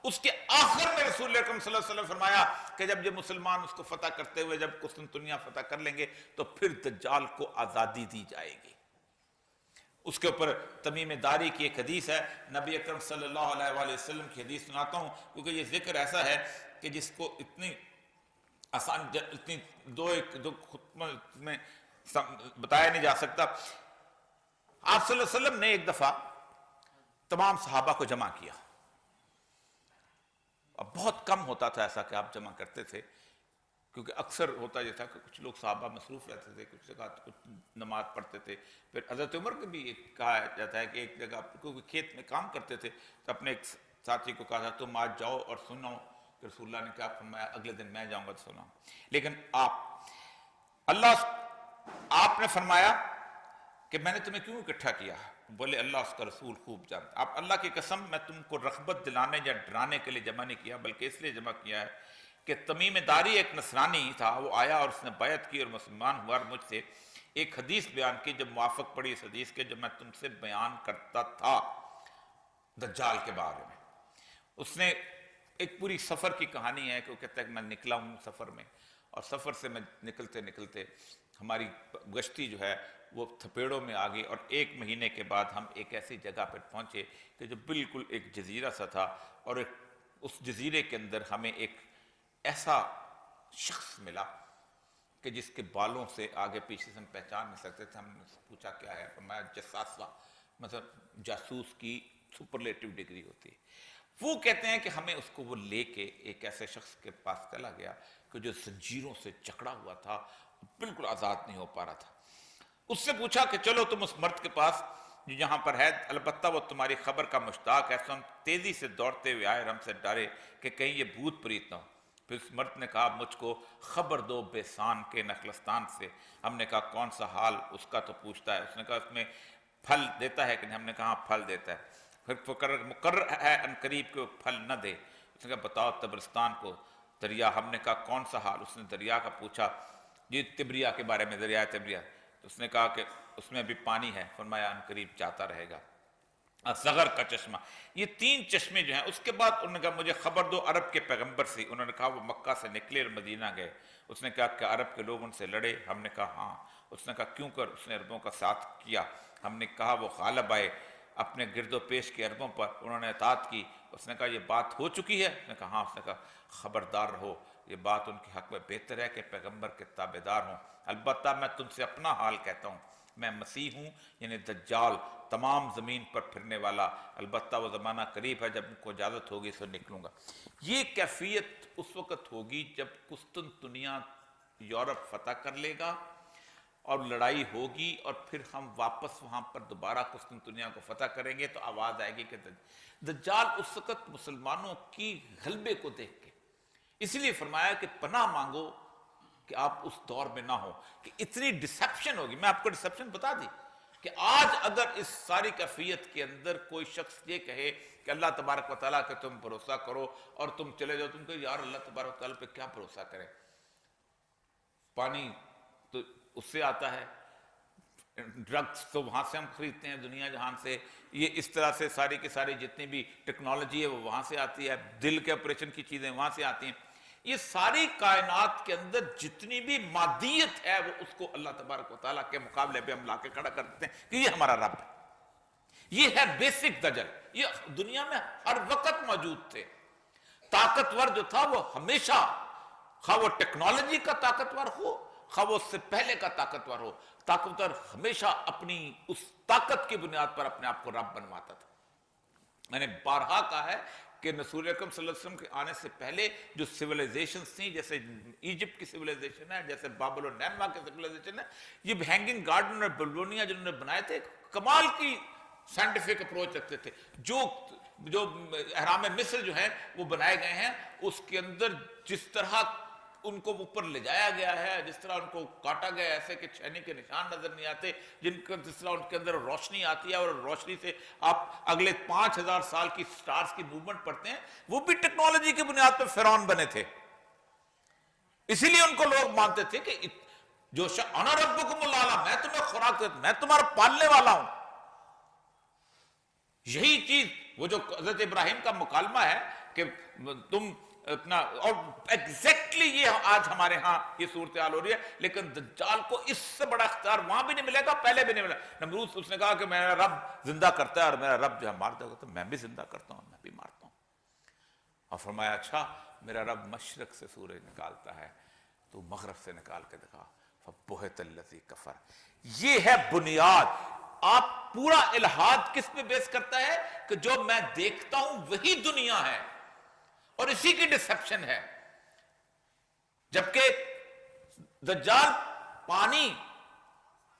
A: اس کے آخر میں رسول اکرم صلی اللہ علیہ وسلم فرمایا کہ جب یہ مسلمان اس کو فتح کرتے ہوئے جب قسطنطنیہ فتح کر لیں گے تو پھر دجال کو آزادی دی جائے گی. اس کے اوپر تمیم داری کی ایک حدیث ہے، نبی اکرم صلی اللہ علیہ وآلہ وسلم کی حدیث سناتا ہوں کیونکہ یہ ذکر ایسا ہے کہ جس کو اتنی آسان، اتنی دو خطبہ میں بتایا نہیں جا سکتا. آپ صلی اللہ علیہ وسلم نے ایک دفعہ تمام صحابہ کو جمع کیا. اب بہت کم ہوتا تھا ایسا کہ آپ جمع کرتے تھے، کیونکہ اکثر ہوتا یہ تھا کہ کچھ لوگ صحابہ مصروف رہتے تھے، کچھ جگہ کچھ نماز پڑھتے تھے. پھر حضرت عمر کو بھی کہا جاتا ہے کہ ایک جگہ کیونکہ کھیت میں کام کرتے تھے تو اپنے ایک ساتھی کو کہا تھا تم آج جاؤ اور سنو. کہ رسول اللہ نے کہا فرمایا اگلے دن میں جاؤں گا تو سنا. لیکن آپ نے فرمایا کہ میں نے تمہیں کیوں اکٹھا کیا؟ بولے اللہ اس کا رسول خوب جانتا. آپ اللہ کی قسم میں تم کو رغبت دلانے یا ڈرانے کے لیے جمع نہیں کیا، بلکہ اس لیے جمع کیا ہے کہ تمیم داری ایک نصرانی تھا، وہ آیا اور اس نے بیعت کی اور مسلمان ہوا اور مجھ سے ایک حدیث بیان کی جب موافق پڑی اس حدیث کے جو میں تم سے بیان کرتا تھا دجال کے بارے میں. اس نے ایک پوری سفر کی کہانی ہے کہ وہ کہتا ہے کہ میں نکلا ہوں سفر میں، اور سفر سے میں نکلتے نکلتے ہماری گشتی جو ہے وہ تھپیڑوں میں آ گئی، اور 1 مہینے کے بعد ہم ایک ایسی جگہ پر پہنچے کہ جو بالکل ایک جزیرہ سا تھا، اور اس جزیرے کے اندر ہمیں ایک ایسا شخص ملا کہ جس کے بالوں سے آگے پیچھے سے ہم پہچان نہیں سکتے تھے. ہم نے پوچھا کیا ہے؟ فرمایا جساسہ، مطلب جاسوس کی سپرلیٹو ڈگری ہوتی ہے. وہ کہتے ہیں کہ ہمیں اس کو وہ لے کے ایک ایسے شخص کے پاس چلا گیا کہ جو زنجیروں سے جکڑا ہوا تھا، بالکل آزاد نہیں ہو پا رہا تھا. اس سے پوچھا کہ چلو تم اس مرد کے پاس جو یہاں پر ہے، البتہ وہ تمہاری خبر کا مشتاق ہے. ہم تیزی سے دوڑتے ہوئے آئے اور ہم سے ڈرے کہ کہیں یہ بھوت پریت نہ ہو. پھر اس مرد نے کہا مجھ کو خبر دو بیسان کے نخلستان سے. ہم نے کہا کون سا حال اس کا تو پوچھتا ہے. اس نے کہا اس میں پھل دیتا ہے کہ نہیں؟ ہم نے کہا پھل دیتا ہے. پھر مقرر ہے ان قریب کہ وہ پھل نہ دے. اس نے کہا بتاؤ تبرستان کو دریا. ہم نے کہا کون سا حال؟ اس نے دریا کا پوچھا، یہ تبریا کے بارے میں، دریا تبریا. اس نے کہا کہ اس میں بھی پانی ہے. فرمایا ان قریب جاتا رہے گا. زغر کا چشمہ. یہ 3 چشمے جو ہیں. اس کے بعد انہوں نے کہا مجھے خبر دو عرب کے پیغمبر سے. انہوں نے کہا وہ مکہ سے نکلے اور مدینہ گئے. اس نے کہا کہ عرب کے لوگ ان سے لڑے؟ ہم نے کہا ہاں. اس نے کہا کیوں کر؟ اس نے عربوں کا ساتھ کیا. ہم نے کہا وہ غالب آئے اپنے گرد و پیش کے عربوں پر، انہوں نے اطاعت کی. اس نے کہا یہ بات ہو چکی ہے؟ اس نے کہا ہاں. اس نے کہا خبردار رہو، یہ بات ان کے حق میں بہتر ہے کہ پیغمبر کے تابعدار ہوں. البتہ میں تم سے اپنا حال کہتا ہوں، میں مسیح ہوں، یعنی دجال، تمام زمین پر پھرنے والا. البتہ وہ زمانہ قریب ہے جب ان کو اجازت ہوگی سے نکلوں گا. یہ کیفیت اس وقت ہوگی جب قسطنطنیہ یورپ فتح کر لے گا اور لڑائی ہوگی، اور پھر ہم واپس وہاں پر دوبارہ قسطنطنیہ کو فتح کریں گے تو آواز آئے گی کہ دجال اس وقت مسلمانوں کی غلبے کو دیکھ کے. اس لیے فرمایا کہ پناہ مانگو کہ آپ اس دور میں نہ ہو کہ اتنی ڈسیپشن ہوگی. میں آپ کو ڈسیپشن بتا دی کہ آج اگر اس ساری کیفیت کے اندر کوئی شخص یہ کہے کہ اللہ تبارک و تعالیٰ کہ تم بھروسہ کرو اور تم چلے جاؤ، تم کہو یار اللہ تبارک و تعالیٰ پہ کیا بھروسہ کرے؟ پانی تو اس سے آتا ہے، ڈرگز تو وہاں سے ہم خریدتے ہیں دنیا جہان سے، یہ اس طرح سے ساری کی ساری جتنی بھی ٹیکنالوجی ہے وہ وہاں سے آتی ہے، دل کے آپریشن کی چیزیں وہاں سے آتی ہیں. یہ ساری کائنات کے اندر جتنی بھی مادیت ہے وہ اس کو اللہ تبارک و تعالیٰ کے مقابلے پہ ہم لا کے کھڑا کر دیتے ہیں کہ یہ ہمارا رب ہے. یہ ہے بیسک دجل. یہ دنیا میں ہر وقت موجود تھے. طاقتور جو تھا وہ ہمیشہ، خواہ وہ ٹیکنالوجی کا طاقتور ہو خواہ وہ اس سے پہلے کا طاقتور ہو، طاقتور ہمیشہ اپنی اس طاقت کی بنیاد پر اپنے آپ کو رب بنواتا تھا. میں نے بارہا کہا ہے کہ رسول اکرم صلی اللہ علیہ وسلم کے آنے سے پہلے جو سیویلائزیشنز تھیں، جیسے ایجپٹ کی سیویلائزیشن ہے، جیسے بابل و نینوا کی سیویلائزیشن ہے، یہ ہینگنگ گارڈن اور بیبلونیا جنہوں نے بنائے تھے کمال کی سائنٹیفک اپروچ رکھتے تھے. جو اہرام مصر جو ہیں وہ بنائے گئے ہیں، اس کے اندر جس طرح ان کو اوپر لے جایا گیا ہے، جس طرح ان کو کاٹا گیا ایسے کہ چھینے کے نشان نظر نہیں آتے، جس طرح ان کے اندر روشنی آتی ہے اور روشنی سے آپ اگلے 5000 سال کی سٹارز کی موومنٹ پڑھتے ہیں. وہ بھی ٹیکنالوجی کی بنیاد پر فرعون بنے تھے. اسی لیے ان کو لوگ مانتے تھے کہ جو انا ربکم الاعلی، میں تمہیں خوراک دیتا ہوں، میں تمہارا پالنے والا ہوں. یہی چیز وہ جو حضرت ابراہیم کا مکالمہ ہے کہ تم اپنا، اور ایگزیکٹلی یہ آج ہمارے ہاں یہ صورتحال ہو رہی ہے. لیکن دجال کو اس سے بڑا اختیار وہاں بھی نہیں ملے گا، پہلے بھی نہیں ملا. نمرود اس نے کہا کہ میرا رب زندہ کرتا ہے اور میرا رب جو ہے مار دے گا، تو میں بھی زندہ کرتا ہوں، میں بھی مارتا ہوں. اور فرمایا اچھا میرا رب مشرق سے سورج نکالتا ہے تو مغرب سے نکال کے دکھا. فَبُهِتَ الَّذِي كَفَرَ. یہ ہے بنیاد. آپ پورا الہاد کس پہ بیس کرتا ہے کہ جو میں دیکھتا ہوں وہی دنیا ہے اور اسی کی ڈسپشن ہے. جبکہ دجال پانی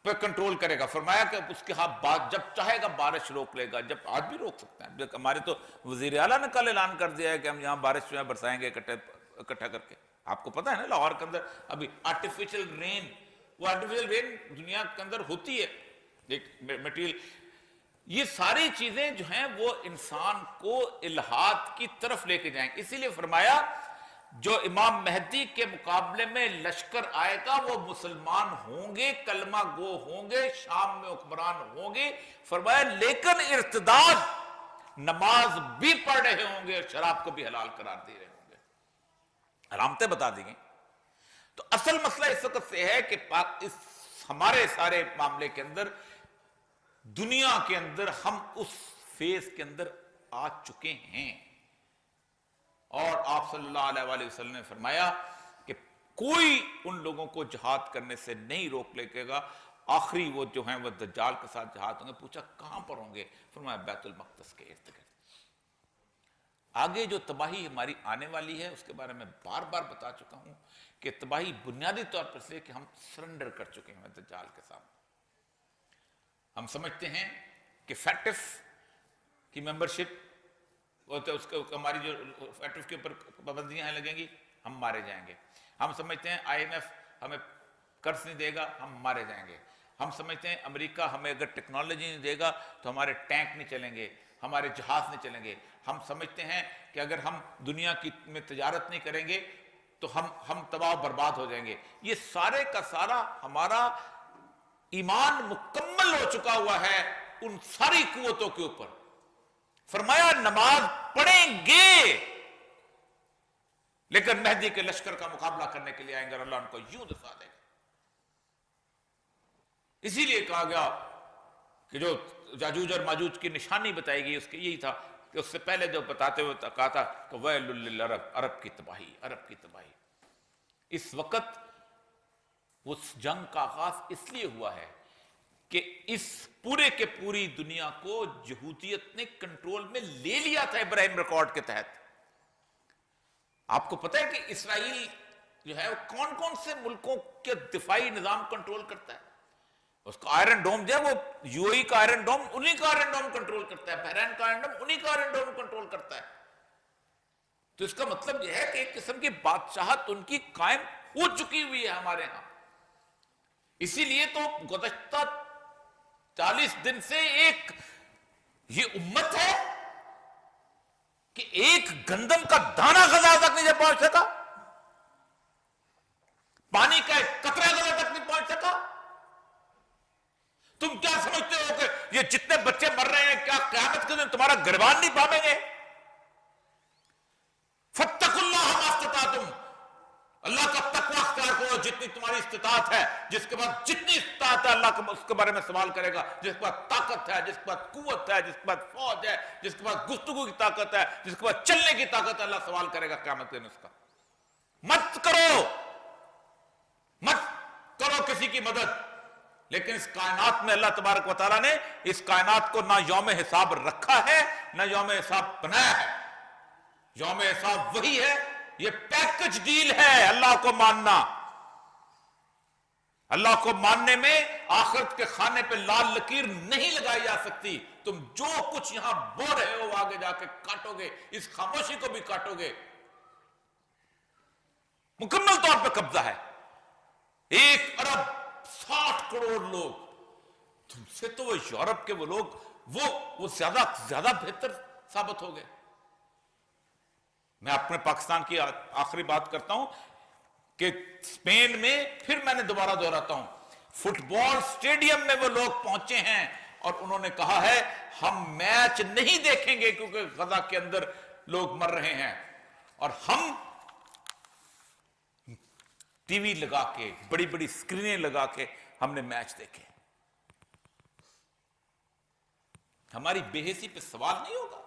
A: پہ کنٹرول کرے گا. فرمایا کہ اس کے ہاں جب چاہے گا بارش روک لے گا، جب آج بھی روک سکتا ہے. ہمارے تو وزیر اعلیٰ نے کل اعلان کر دیا ہے کہ ہم یہاں بارش جو ہے برسائیں گے اکٹھا کر کے. آپ کو پتا ہے نا لاہور کے اندر ابھی آرٹیفیشل رین، وہ آرٹیفیشل رین دنیا کے اندر ہوتی ہے ایک میٹیریل. یہ ساری چیزیں جو ہیں وہ انسان کو الہاد کی طرف لے کے جائیں. اسی لیے فرمایا جو امام مہدی کے مقابلے میں لشکر آئے گا وہ مسلمان ہوں گے، کلمہ گو ہوں گے، شام میں حکمران ہوں گے. فرمایا لیکن ارتداد، نماز بھی پڑھ رہے ہوں گے اور شراب کو بھی حلال قرار دے رہے ہوں گے. علامتیں بتا دی گئیں. تو اصل مسئلہ اس وقت سے ہے کہ اس ہمارے سارے معاملے کے اندر، دنیا کے اندر ہم اس فیز کے اندر آ چکے ہیں. اور آپ صلی اللہ علیہ وآلہ وسلم نے فرمایا کہ کوئی ان لوگوں کو جہاد کرنے سے نہیں روک لے گا. آخری وہ جو ہیں وہ دجال کے ساتھ جہاد ہوں گے. پوچھا کہاں پر ہوں گے؟ فرمایا بیت المقدس کے ارد گرد. آگے جو تباہی ہماری آنے والی ہے اس کے بارے میں بار بار بتا چکا ہوں کہ تباہی بنیادی طور پر سے کہ ہم سرنڈر کر چکے ہیں دجال کے سامنے. ہم سمجھتے ہیں کہ فیٹف کی ممبرشپ ہوتا ہے، اس کے ہماری جو فیٹف کے اوپر پابندیاں ہیں لگیں گی، ہم مارے جائیں گے. ہم سمجھتے ہیں IMF ہمیں قرض نہیں دے گا, ہم مارے جائیں گے. ہم سمجھتے ہیں امریکہ ہمیں اگر ٹیکنالوجی نہیں دے گا تو ہمارے ٹینک نہیں چلیں گے, ہمارے جہاز نہیں چلیں گے. ہم سمجھتے ہیں کہ اگر ہم دنیا کی میں تجارت نہیں کریں گے تو ہم تباہ و برباد ہو جائیں گے. یہ سارے کا سارا ہمارا ایمان مکمل ہو چکا ہوا ہے ان ساری قوتوں کے اوپر. فرمایا نماز پڑھیں گے لیکن مہدی کے لشکر کا مقابلہ کرنے کے لیے آئیں گے اور اللہ ان کو یوں دفاع دے گا. اسی لیے کہا گیا کہ جو یاجوج اور ماجوج کی نشانی بتائی گئی اس کے یہی تھا کہ اس سے پہلے جو بتاتے ہوئے کہا تھا کہ ویل للعرب, عرب کی تباہی, عرب کی تباہی. اس وقت اس جنگ کا آغاز اس لیے ہوا ہے کہ اس پورے کے پوری دنیا کو یہودیت نے کنٹرول میں لے لیا تھا ابراہیم ریکارڈ کے تحت. آپ کو پتہ ہے کہ اسرائیل جو ہے وہ کون کون سے ملکوں کے دفاعی نظام کنٹرول کرتا ہے. اس کا آئرن ڈوم جو ہے وہ UAE کا آئرن ڈوم انہی کا آئرن ڈوم کنٹرول کرتا ہے, بحرین کا آئرن ڈوم انہی کا آئرن ڈوم کنٹرول کرتا ہے. تو اس کا مطلب یہ ہے کہ ایک قسم کی بادشاہت ان کی قائم ہو چکی ہوئی ہے ہمارے ہاں. اسی لیے تو گزشتہ 40 دن سے ایک یہ امت ہے کہ ایک گندم کا دانہ غزہ تک نہیں پہنچ سکا, پانی کا ایک قطرہ غزہ تک نہیں پہنچ سکا. تم کیا سمجھتے ہو کہ یہ جتنے بچے مر رہے ہیں کیا قیامت کے دن تمہارا گریبان نہیں پامیں گے؟ فاتقوا اللہ ما استطعتم, اللہ کا تقوی اختیار کرو جتنی تمہاری استطاعت ہے. جس کے بعد جتنی استطاعت ہے اللہ اس کے بارے میں سوال کرے گا. جس کے بعد طاقت ہے, جس کے بعد قوت ہے, جس کے بعد فوج ہے, جس کے بعد گفتگو کی طاقت ہے, جس کے بعد چلنے کی طاقت ہے, اللہ سوال کرے گا قیامت کے دن اس کا. مت کرو کسی کی مدد. لیکن اس کائنات میں اللہ تبارک و تعالیٰ نے اس کائنات کو نہ یوم حساب رکھا ہے نہ یوم حساب بنایا ہے. یوم حساب وہی ہے, یہ پیکج ڈیل ہے. اللہ کو ماننا, اللہ کو ماننے میں آخرت کے خانے پہ لال لکیر نہیں لگائی جا سکتی. تم جو کچھ یہاں بو رہے ہو آگے جا کے کاٹو گے, اس خاموشی کو بھی کاٹو گے. مکمل طور پہ قبضہ ہے. 1 ارب 60 کروڑ لوگ, تم سے تو وہ یورپ کے وہ لوگ وہ زیادہ بہتر ثابت ہو گئے. میں اپنے پاکستان کی آخری بات کرتا ہوں کہ اسپین میں پھر میں نے دوبارہ دہراتا ہوں, فٹ بال سٹیڈیم میں وہ لوگ پہنچے ہیں اور انہوں نے کہا ہے ہم میچ نہیں دیکھیں گے کیونکہ غزہ کے اندر لوگ مر رہے ہیں, اور ہم ٹی وی لگا کے بڑی بڑی اسکرینیں لگا کے ہم نے میچ دیکھے. ہماری بے حیثی پہ سوال نہیں ہوگا.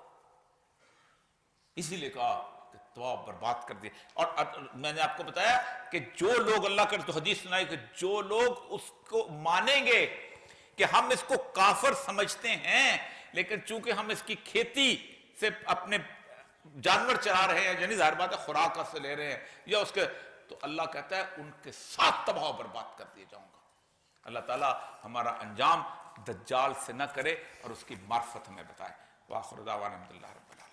A: اسی لیے کہا کہ تباہ برباد کر دیا. اور میں نے آپ کو بتایا کہ جو لوگ, اللہ کر تو حدیث سنائی کہ جو لوگ اس کو مانیں گے کہ ہم اس کو کافر سمجھتے ہیں لیکن چونکہ ہم اس کی کھیتی سے اپنے جانور چرا رہے ہیں, یعنی ظاہر بات ہے خوراک سے لے رہے ہیں یا اس کے, تو اللہ کہتا ہے ان کے ساتھ تباہ و برباد کر دیا جاؤں گا. اللہ تعالیٰ ہمارا انجام دجال سے نہ کرے اور اس کی معرفت ہمیں بتائے. وآخر دعوانا الحمدللہ رب العالمین.